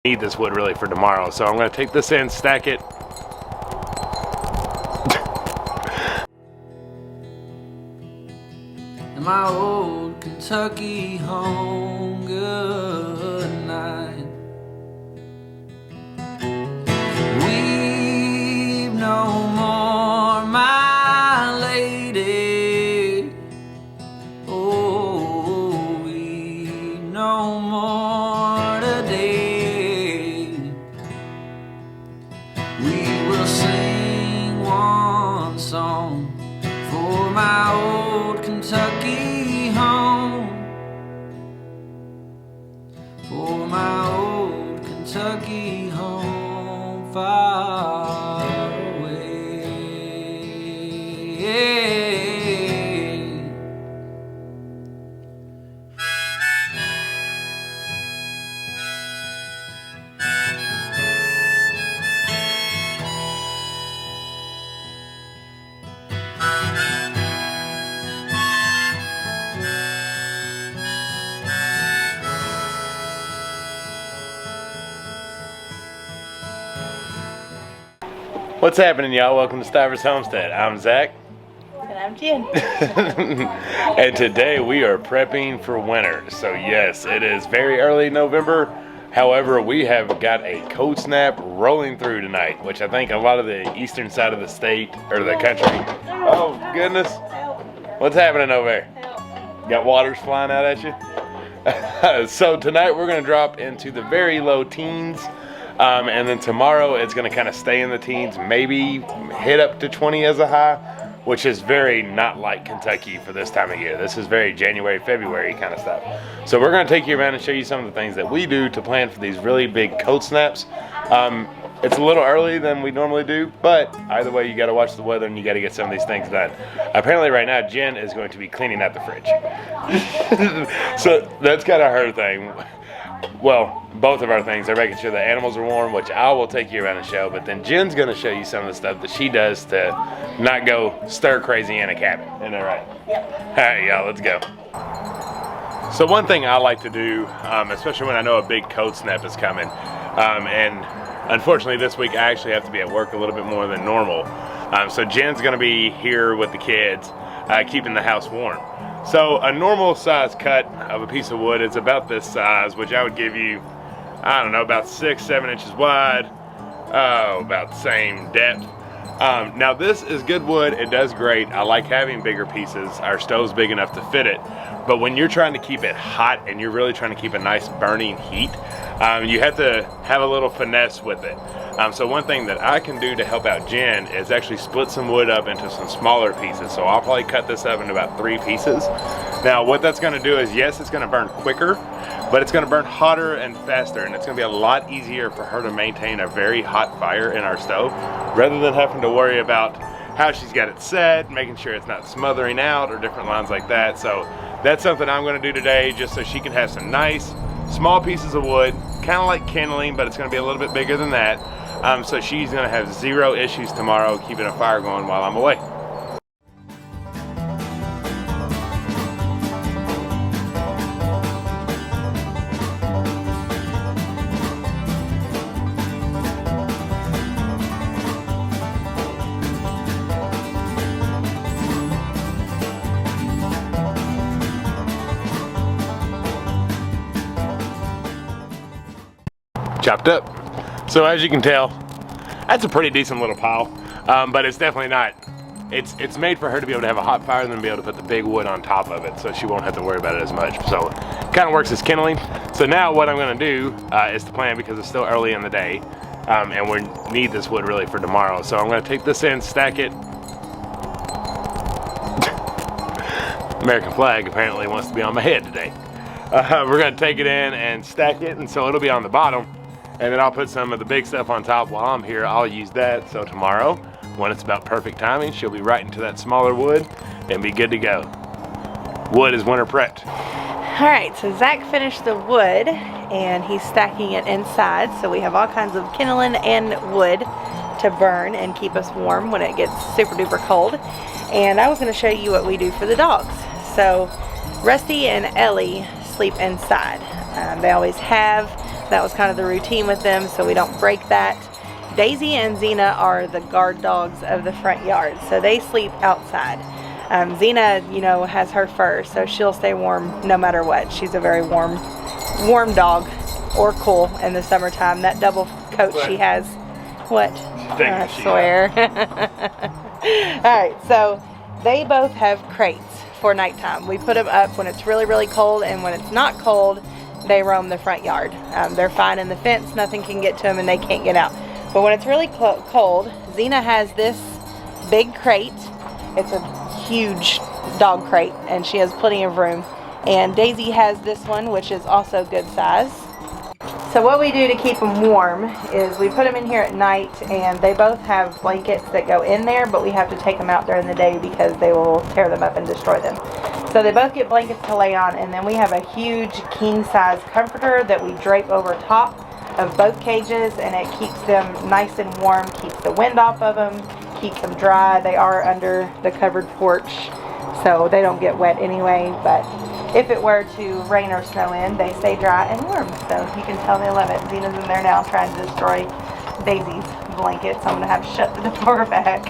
Need this wood really for tomorrow, so I'm going to take this in, stack it. In my old Kentucky home, good night. Weep no more, my lady. Oh, weep no more today. We will sing one song for my old Kentucky home, for my old Kentucky home far away. What's happening, y'all? Welcome to Stivers Homestead. I'm Zach. And I'm Jen. And today we are prepping for winter. So yes, it is very early November. However, we have got a cold snap rolling through tonight, which I think a lot of the eastern side of the state, or the country. Oh, goodness. What's happening over there? Got waters flying out at you? So tonight we're going to drop into the very low teens. And then tomorrow it's going to kind of stay in the teens, maybe hit up to 20 as a high, which is very not like Kentucky for this time of year. This is very January, February kind of stuff. So we're going to take you around and show you some of the things that we do to plan for these really big cold snaps. It's a little early than we normally do, but either way, you got to watch the weather and you got to get some of these things done. Apparently right now, Jen is going to be cleaning out the fridge. So that's kind of her thing. Well, both of our things are making sure the animals are warm, which I will take you around and show, but then Jen's going to show you some of the stuff that she does to not go stir crazy in a cabin. Isn't that right? Yep. All right, y'all, let's go. So one thing I like to do, especially when I know a big cold snap is coming, and unfortunately this week I actually have to be at work a little bit more than normal. So Jen's going to be here with the kids, keeping the house warm. So a normal size cut of a piece of wood is about this size, which I would give you, I don't know, about 6-7 inches wide, about the same depth. Now this is good wood, it does great. I like having bigger pieces. Our stove's big enough to fit it. But when you're trying to keep it hot and you're really trying to keep a nice burning heat, you have to have a little finesse with it. So one thing that I can do to help out Jen is actually split some wood up into some smaller pieces. So I'll probably cut this up into about 3 pieces. Now what that's going to do is, yes, it's going to burn quicker, but it's going to burn hotter and faster, and it's going to be a lot easier for her to maintain a very hot fire in our stove, rather than having to worry about how she's got it set, making sure it's not smothering out or different lines like that. So that's something I'm going to do today, just so she can have some nice small pieces of wood, kind of like kindling, but it's going to be a little bit bigger than that. So she's going to have 0 issues tomorrow keeping a fire going while I'm away. Chopped up. So as you can tell, that's a pretty decent little pile, but it's definitely not. It's made for her to be able to have a hot fire and then be able to put the big wood on top of it, so she won't have to worry about it as much. So it kind of works as kindling. So now what I'm going to do is to plan, because it's still early in the day, and we need this wood really for tomorrow. So I'm going to take this in, stack it. American flag apparently wants to be on my head today. We're going to take it in and stack it, and so it'll be on the bottom. And then I'll put some of the big stuff on top while I'm here. I'll use that. So tomorrow, when it's about perfect timing, she'll be right into that smaller wood and be good to go. Wood is winter prepped. All right, so Zach finished the wood and he's stacking it inside. So we have all kinds of kindling and wood to burn and keep us warm when it gets super duper cold. And I was going to show you what we do for the dogs. So Rusty and Ellie sleep inside. They always have. That was kind of the routine with them, so we don't break that. Daisy and Xena are the guard dogs of the front yard, so they sleep outside. Xena, you know, has her fur, so she'll stay warm no matter what. She's a very warm dog, or cool in the summertime. That double coat she has, what? I swear. Alright, so they both have crates for nighttime. We put them up when it's really, really cold, and when it's not cold, they roam the front yard. They're fine in the fence, nothing can get to them, and they can't get out. But when it's really cold, Xena has this big crate. It's a huge dog crate, and she has plenty of room. And Daisy has this one, which is also good size. So what we do to keep them warm is we put them in here at night, and they both have blankets that go in there, but we have to take them out during the day because they will tear them up and destroy them. So they both get blankets to lay on, and then we have a huge king size comforter that we drape over top of both cages, and it keeps them nice and warm, keeps the wind off of them, keeps them dry. They are under the covered porch, so they don't get wet anyway, but if it were to rain or snow in, they stay dry and warm. So you can tell they love it. Xena's in there now trying to destroy Daisy's blanket, so I'm going to have to shut the door back.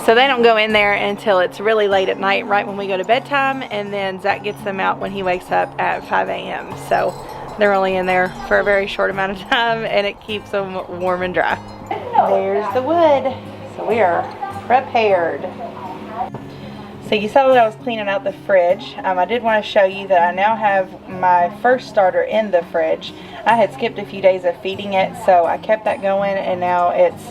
So they don't go in there until it's really late at night, right when we go to bedtime, and then Zach gets them out when he wakes up at 5 a.m. So they're only in there for a very short amount of time, and it keeps them warm and dry. There's the wood. So we are prepared. So you saw that I was cleaning out the fridge. I did want to show you that I now have my first starter in the fridge. I had skipped a few days of feeding it, so I kept that going, and now it's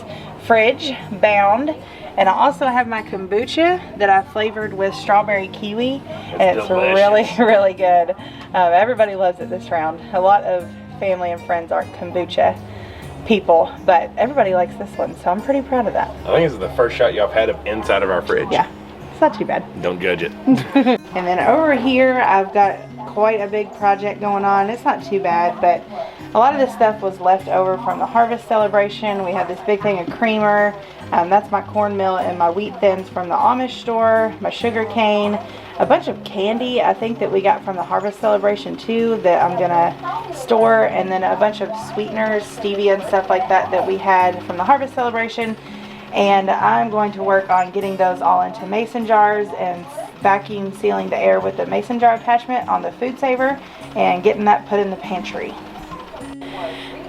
fridge bound. And I also have my kombucha that I flavored with strawberry kiwi, and it's really, really good. Everybody loves it this round. A lot of family and friends aren't kombucha people, but everybody likes this one, so I'm pretty proud of that. I think this is the first shot y'all have had of inside of our fridge. Yeah. It's not too bad. Don't judge it. And then over here, I've got quite a big project going on. It's not too bad, but a lot of this stuff was left over from the harvest celebration. We had this big thing of creamer. That's my cornmeal and my wheat thins from the Amish store, my sugar cane, a bunch of candy I think that we got from the harvest celebration too that I'm gonna store, and then a bunch of sweeteners, stevia and stuff like that that we had from the harvest celebration. And I'm going to work on getting those all into mason jars and vacuum sealing the air with the mason jar attachment on the food saver and getting that put in the pantry.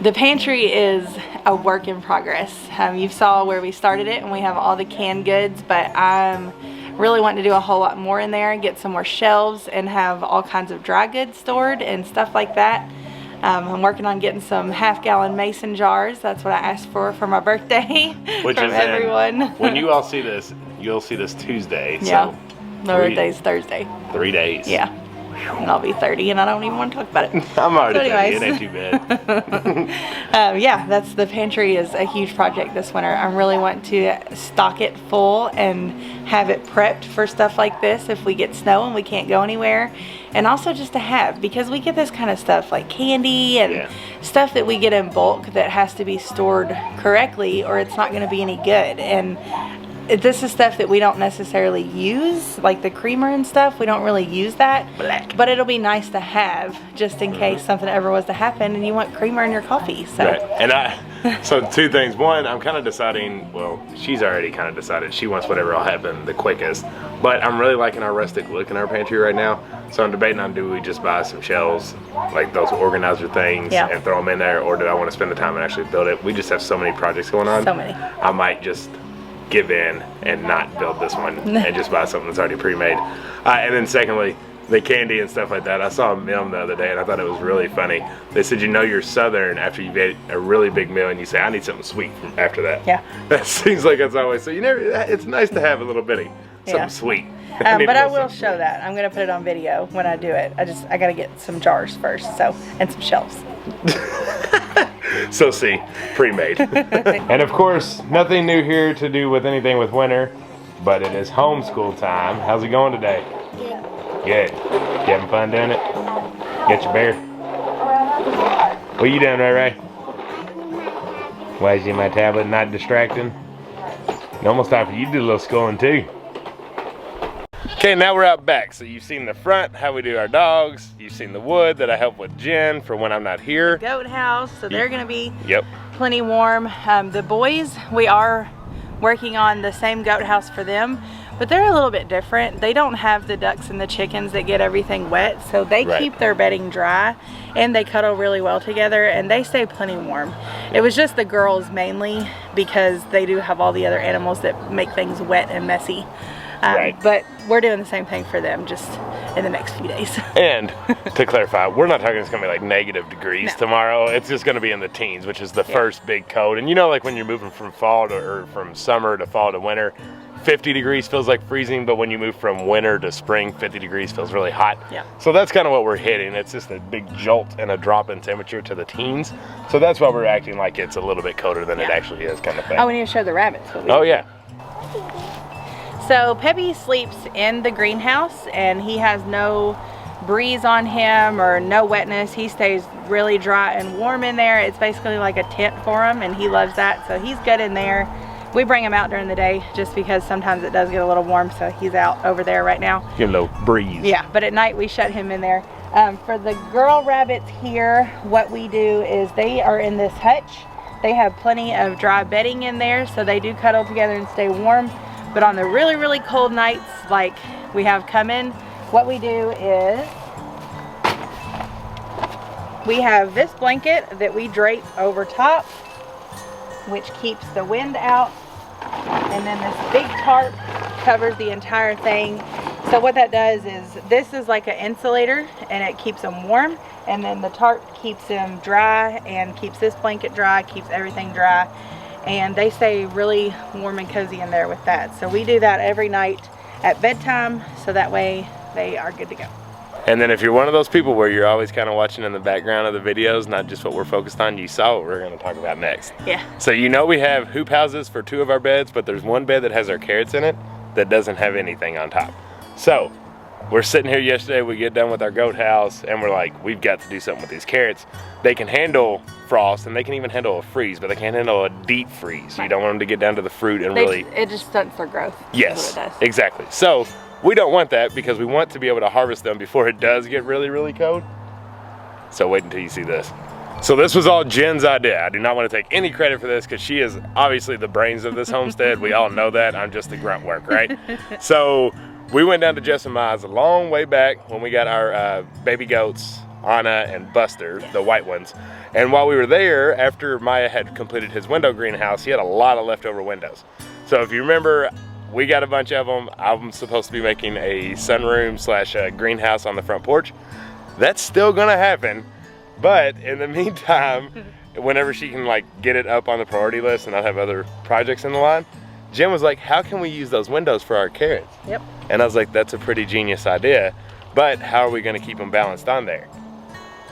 The pantry is a work in progress. You saw where we started it, and we have all the canned goods, but I'm really wanting to do a whole lot more in there and get some more shelves and have all kinds of dry goods stored and stuff like that. I'm working on getting some half-gallon mason jars. That's what I asked for my birthday. Which from is everyone. When you all see this, you'll see this Tuesday. Yeah. So My birthday's Thursday. 3 days. Yeah. And I'll be 30, and I don't even want to talk about it. I'm already So 30. It ain't too bad. Yeah, that's the pantry is a huge project this winter. I'm really wanting to stock it full and have it prepped for stuff like this if we get snow and we can't go anywhere. And also just to have, because we get this kind of stuff like candy and stuff that we get in bulk that has to be stored correctly or it's not going to be any good. And this is stuff that we don't necessarily use, like the creamer and stuff. We don't really use that, but it'll be nice to have just in case something ever was to happen and you want creamer in your coffee. So. Right. And so two things. One, I'm kind of deciding, well, she's already kind of decided she wants whatever will happen the quickest, but I'm really liking our rustic look in our pantry right now. So I'm debating on, do we just buy some shelves, like those organizer things, and throw them in there, or do I want to spend the time and actually build it? We just have so many projects going on. So many. I might just give in and not build this one and just buy something that's already pre-made. And then secondly, the candy and stuff like that. I saw a meme the other day and I thought it was really funny. They said, you know, you're Southern after you've ate a really big meal and you say, I need something sweet after that. Yeah. That seems like it's always, so you never, it's nice to have a little bitty, something sweet. But I will show that. I'm going to put it on video when I do it. I got to get some jars first, so, and some shelves. So see, pre-made. And of course, nothing new here to do with anything with winter, but it is homeschool time. How's it going today? Good. You having fun doing it? Get your bear. What are you doing, Ray Ray? Why is you my tablet not distracting? Almost time for you to do a little schooling too. Okay, now we're out back. So you've seen the front, how we do our dogs. You've seen the wood that I help with Jen for when I'm not here. Goat house, so they're gonna be Yep. plenty warm. The boys, we are working on the same goat house for them, but they're a little bit different. They don't have the ducks and the chickens that get everything wet, so they keep their bedding dry and they cuddle really well together and they stay plenty warm. It was just the girls mainly because they do have all the other animals that make things wet and messy. But we're doing the same thing for them, just in the next few days. And to clarify, we're not talking it's gonna be like negative degrees tomorrow. It's just gonna be in the teens, which is the first big cold. And you know, like when you're moving from fall to, or from summer to fall to winter, 50 degrees feels like freezing, but when you move from winter to spring, 50 degrees feels really hot. Yeah. So that's kind of what we're hitting. It's just a big jolt and a drop in temperature to the teens. So that's why we're acting like it's a little bit colder than it actually is, kind of thing. Oh, we need to show the rabbits. Oh yeah. So Peppy sleeps in the greenhouse and he has no breeze on him or no wetness. He stays really dry and warm in there. It's basically like a tent for him and he loves that, so he's good in there. We bring him out during the day just because sometimes it does get a little warm, so he's out over there right now. Get a little breeze. Yeah, but at night we shut him in there. For the girl rabbits here, what we do is they are in this hutch. They have plenty of dry bedding in there, so they do cuddle together and stay warm. But on the really, really cold nights like we have coming, what we do is we have this blanket that we drape over top, which keeps the wind out, and then this big tarp covers the entire thing. So what that does is, this is like an insulator and it keeps them warm, and then the tarp keeps them dry and keeps this blanket dry, keeps everything dry, and they stay really warm and cozy in there with that. So we do that every night at bedtime, so that way they are good to go. And then if you're one of those people where you're always kind of watching in the background of the videos, not just what we're focused on, you saw what we're going to talk about next. Yeah. So you know we have hoop houses for 2 of our beds, but there's one bed that has our carrots in it that doesn't have anything on top. So we're sitting here yesterday, we get done with our goat house, and we're like, we've got to do something with these carrots. They can handle frost, and they can even handle a freeze, but they can't handle a deep freeze. You don't want them to get down to the fruit and It just stunts their growth. Yes, is what it does. exactly. So we don't want that because we want to be able to harvest them before it does get really, really cold. So wait until you see this. So this was all Jen's idea. I do not want to take any credit for this because she is obviously the brains of this homestead. We all know that. I'm just the grunt work, right? So we went down to Jess and Ma's a long way back when we got our baby goats, Anna and Buster, the white ones. And while we were there, after Maya had completed his window greenhouse, he had a lot of leftover windows. So if you remember, we got a bunch of them. I'm supposed to be making a sunroom slash greenhouse on the front porch. That's still gonna happen. But in the meantime, whenever she can like get it up on the priority list and not have other projects in the line, Jen was like, how can we use those windows for our carrots? Yep. And I was like, that's a pretty genius idea, but how are we gonna keep them balanced on there?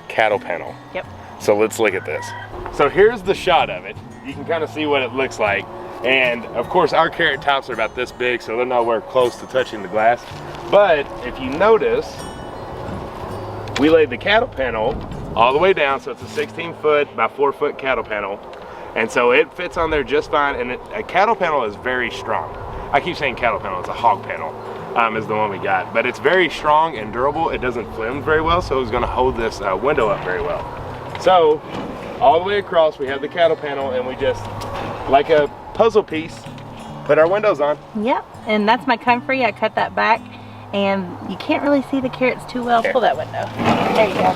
Cattle panel. Yep. So let's look at this. So here's the shot of it. You can kind of see what it looks like. And of course our carrot tops are about this big, so they're nowhere close to touching the glass. But if you notice, we laid the cattle panel all the way down, so it's a 16-foot by 4-foot cattle panel. And so it fits on there just fine, and a cattle panel is very strong. I keep saying cattle panel, it's a hog panel is the one we got. But it's very strong and durable. It doesn't flimse very well, so it's gonna hold this window up very well. So all the way across, we have the cattle panel, and we just, like a puzzle piece, put our windows on. Yep, and that's my comfrey. I cut that back, and you can't really see the carrots too well. Pull that window. There you go.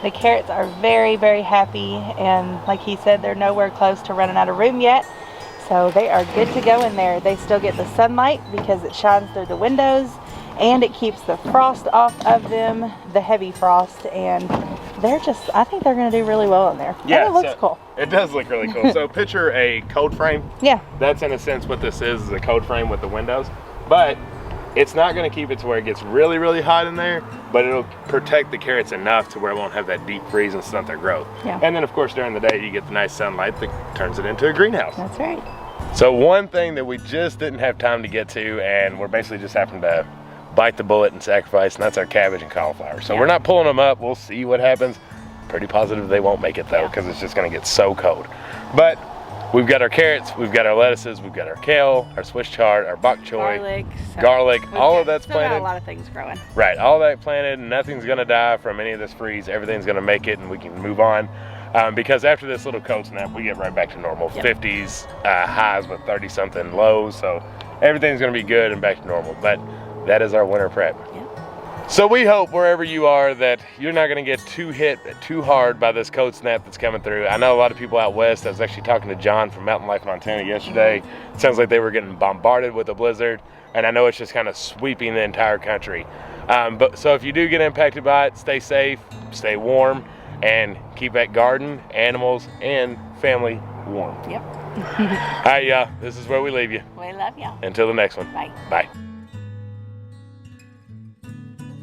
The carrots are very, very happy, and like he said, they're nowhere close to running out of room yet. So they are good to go in there. They still get the sunlight because it shines through the windows, and it keeps the frost off of them, the heavy frost, and they're just, I think they're gonna do really well in there. Yeah, and it looks cool. It does look really cool. So picture a cold frame. Yeah. That's in a sense what this is a cold frame with the windows. But it's not gonna keep it to where it gets really, really hot in there, but it'll protect the carrots enough to where it won't have that deep freeze and stunt their growth. Yeah. And then of course during the day you get the nice sunlight that turns it into a greenhouse. That's right. So one thing that we just didn't have time to get to, and we're basically just having to bite the bullet and sacrifice, and that's our cabbage and cauliflower. So we're not pulling them up. We'll see what happens. Pretty positive they won't make it though, because it's just gonna get so cold. But We've got our carrots, we've got our lettuces, we've got our kale, our Swiss chard, our bok choy, garlic. all of that's Still got planted. a lot of things growing. Right, all that planted, and nothing's gonna die from any of this freeze. Everything's gonna make it, and we can move on. Because after this little cold snap, we get right back to normal. Yep. 50s highs with 30-something lows, so everything's gonna be good and back to normal. But that is our winter prep. Yep. So we hope wherever you are that you're not gonna get too hard by this cold snap that's coming through. I know a lot of people out west. I was actually talking to John from Mountain Life Montana yesterday. It sounds like they were getting bombarded with a blizzard, and I know it's just kind of sweeping the entire country. So if you do get impacted by it, stay safe, stay warm, and keep that garden, animals, and family warm. Yep. All right, y'all, this is where we leave you. We love y'all. Until the next one. Bye. Bye.